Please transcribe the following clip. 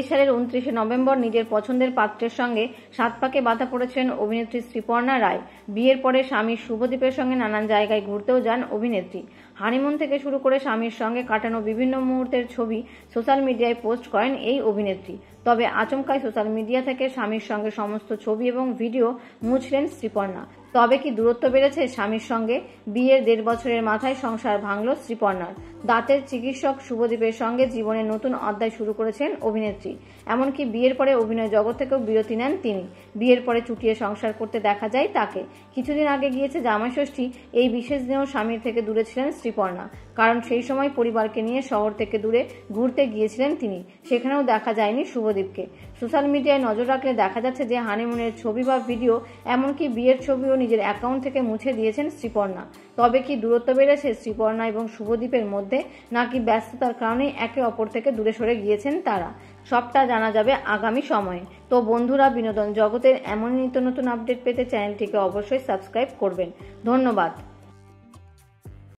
সালের 29 নভেম্বর নিজের পছন্দের পাত্রের সঙ্গে সাত পাকে বাঁধা পড়েছেন অভিনেত্রী শ্রীপর্ণা রায়। বিয়ের পরে স্বামী শুভদীপের সঙ্গে নানান জায়গায় ঘুরতেও যান অভিনেত্রী। হানিমুন থেকে শুরু করে স্বামীর সঙ্গে কাটানো বিভিন্ন মুহূর্তের ছবি সোশ্যাল মিডিয়ায় পোস্ট করেন এই অভিনেত্রী। তবে আচমকাই সোশ্যাল মিডিয়া থেকে স্বামীর সঙ্গে সমস্ত ছবি এবং ভিডিও মুছলেন শ্রীপর্ণা। তবে কি দূরত্ব বেড়েছে স্বামীর সঙ্গে? বিয়ের 1.5 বছরের মাথায় সংসার ভাঙল শ্রীপর্ণার। দাঁতের চিকিৎসক শুভদীপের সঙ্গে জীবনের নতুন অধ্যায় শুরু করেছেন অভিনেত্রী। এমনকি বিয়ের পরে অভিনয় জগৎ থেকেও বিরতি নেন তিনি। বিয়ের পরে চুটিয়ে সংসার করতে দেখা যায় তাকে। কিছুদিন আগে গিয়েছে জামাইষষ্ঠী। এই বিশেষ দিনেও স্বামীর থেকে দূরে ছিলেন শ্রীপর্ণা, কারণ সেই সময় পরিবারকে নিয়ে শহর থেকে দূরে ঘুরতে গিয়েছিলেন তিনি। সেখানেও দেখা যায়নি শুভদীপকে। সোশ্যাল মিডিয়ায় নজর রাখলে দেখা যাচ্ছে যে হানিমুনের ছবি বা ভিডিও, এমনকি বিয়ের ছবিও নিজের অ্যাকাউন্ট থেকে মুছে দিয়েছেন শ্রীপর্ণা। তবে কি দূরত্ব বেড়েছে শ্রীপর্ণা এবং শুভদীপের মধ্যে, নাকি ব্যস্ততার কারণে একে অপর থেকে দূরে সরে গিয়েছেন তারা? সবটা জানা যাবে আগামী সময়ে। তো বন্ধুরা, বিনোদন জগতের এমন নিত্য নতুন আপডেট পেতে চ্যানেলটিকে অবশ্যই সাবস্ক্রাইব করবেন। ধন্যবাদ।